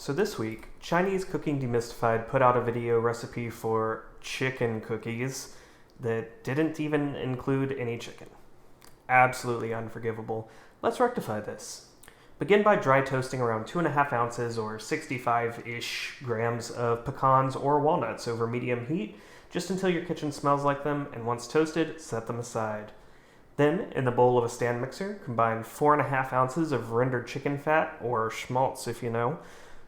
So this week, Chinese Cooking Demystified put out a video recipe for chicken cookies that didn't even include any chicken. Absolutely unforgivable. Let's rectify this. Begin by dry toasting around 2.5 ounces or 65-ish grams of pecans or walnuts over medium heat, just until your kitchen smells like them, and once toasted, set them aside. Then, in the bowl of a stand mixer, combine 4.5 ounces of rendered chicken fat, or shmaltz if you know,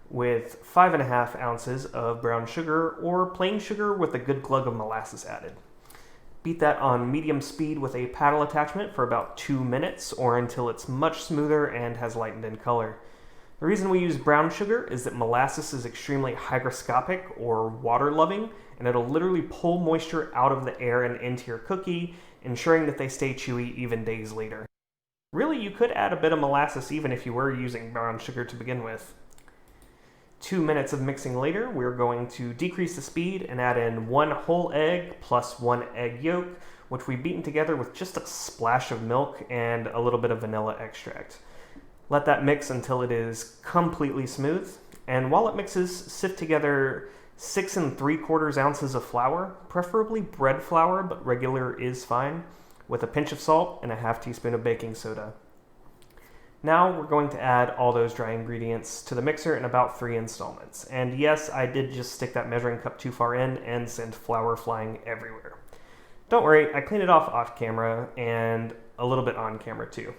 with 5.5 ounces of brown sugar or plain sugar with a good glug of molasses added. Beat that on medium speed with a paddle attachment for about 2 minutes or until it's much smoother and has lightened in color. The reason we use brown sugar is that molasses is extremely hygroscopic or water-loving, and it'll literally pull moisture out of the air and into your cookie, ensuring that they stay chewy even days later. Really, you could add a bit of molasses even if you were using brown sugar to begin with. 2 minutes of mixing later, we're going to decrease the speed and add in 1 whole egg plus 1 egg yolk, which we've beaten together with just a splash of milk and a little bit of vanilla extract. Let that mix until it is completely smooth, and while it mixes, sift together 6 3/4 ounces of flour, preferably bread flour, but regular is fine, with a pinch of salt and a half teaspoon of baking soda. Now we're going to add all those dry ingredients to the mixer in about 3 installments. And yes, I did just stick that measuring cup too far in and send flour flying everywhere. Don't worry, I cleaned it off camera and a little bit on camera too.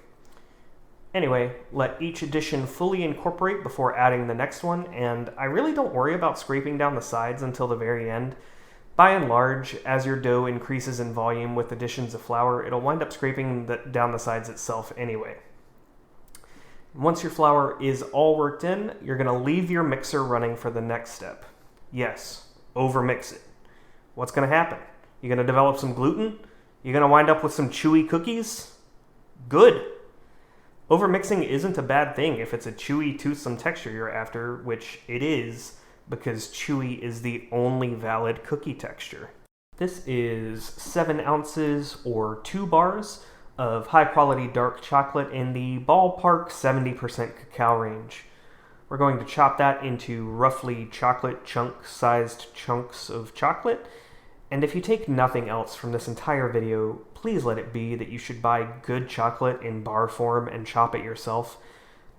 Anyway, let each addition fully incorporate before adding the next one, and I really don't worry about scraping down the sides until the very end. By and large, as your dough increases in volume with additions of flour, it'll wind up scraping down the sides itself anyway. Once your flour is all worked in, you're going to leave your mixer running for the next step. Yes, overmix it. What's going to happen? You're going to develop some gluten? You're going to wind up with some chewy cookies? Good. Overmixing isn't a bad thing if it's a chewy, toothsome texture you're after, which it is, because chewy is the only valid cookie texture. This is 7 ounces or 2 bars of high-quality dark chocolate in the ballpark 70% cacao range. We're going to chop that into roughly chocolate chunk-sized chunks of chocolate, and if you take nothing else from this entire video, please let it be that you should buy good chocolate in bar form and chop it yourself.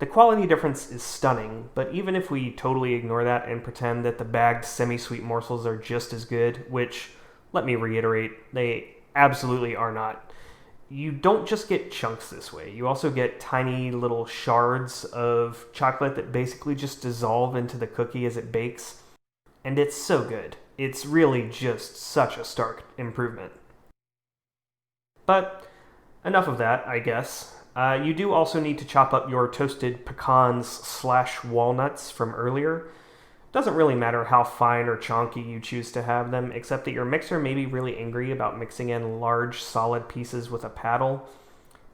The quality difference is stunning, but even if we totally ignore that and pretend that the bagged semi-sweet morsels are just as good, which, let me reiterate, they absolutely are not, you don't just get chunks this way. You also get tiny little shards of chocolate that basically just dissolve into the cookie as it bakes. And it's so good. It's really just such a stark improvement. But enough of that, I guess. You do also need to chop up your toasted pecans/walnuts from earlier. Doesn't really matter how fine or chonky you choose to have them, except that your mixer may be really angry about mixing in large, solid pieces with a paddle.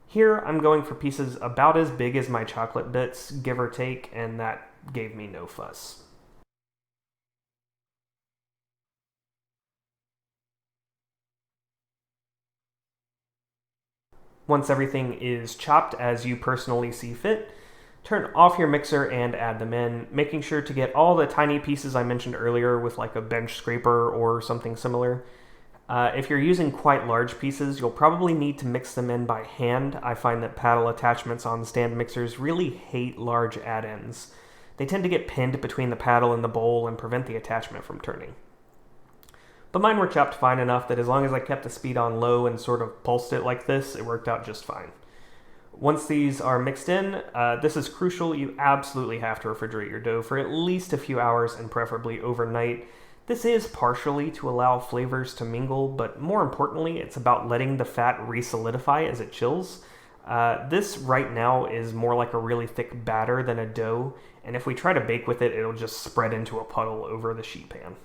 Here, I'm going for pieces about as big as my chocolate bits, give or take, and that gave me no fuss. Once everything is chopped as you personally see fit, turn off your mixer and add them in, making sure to get all the tiny pieces I mentioned earlier with like a bench scraper or something similar. If you're using quite large pieces, you'll probably need to mix them in by hand. I find that paddle attachments on stand mixers really hate large add-ins. They tend to get pinned between the paddle and the bowl and prevent the attachment from turning. But mine were chopped fine enough that as long as I kept the speed on low and sort of pulsed it like this, it worked out just fine. Once these are mixed in, this is crucial, you absolutely have to refrigerate your dough for at least a few hours and preferably overnight. This is partially to allow flavors to mingle, but more importantly, it's about letting the fat re-solidify as it chills. This right now is more like a really thick batter than a dough, and if we try to bake with it, it'll just spread into a puddle over the sheet pan.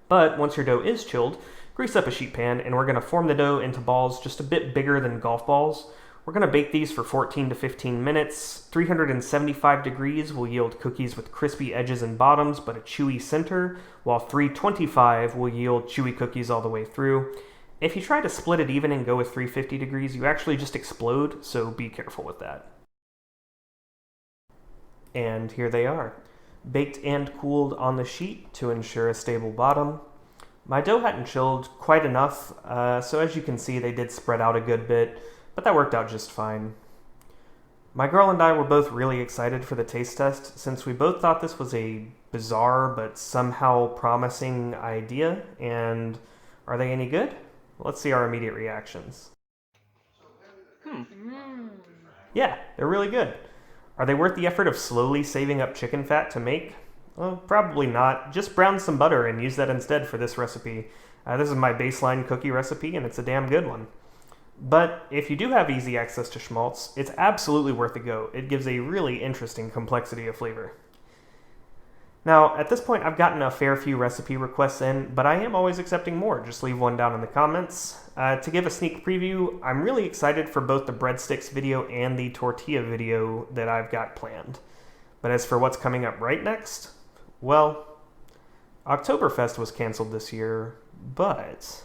But once your dough is chilled, grease up a sheet pan, and we're going to form the dough into balls just a bit bigger than golf balls. We're going to bake these for 14 to 15 minutes. 375 degrees will yield cookies with crispy edges and bottoms, but a chewy center, while 325 will yield chewy cookies all the way through. If you try to split it even and go with 350 degrees, you actually just explode, so be careful with that. And here they are. baked and cooled on the sheet to ensure a stable bottom. My dough hadn't chilled quite enough, so as you can see they did spread out a good bit, but that worked out just fine. My girl and I were both really excited for the taste test since we both thought this was a bizarre but somehow promising idea, and are they any good? Let's see our immediate reactions. Yeah, they're really good. Are they worth the effort of slowly saving up chicken fat to make? Well, probably not. Just brown some butter and use that instead for this recipe. This is my baseline cookie recipe and it's a damn good one. But if you do have easy access to schmaltz, it's absolutely worth a go. It gives a really interesting complexity of flavor. Now, at this point, I've gotten a fair few recipe requests in, but I am always accepting more. Just leave one down in the comments. To give a sneak preview, I'm really excited for both the breadsticks video and the tortilla video that I've got planned. But as for what's coming up right next, well, Oktoberfest was canceled this year, but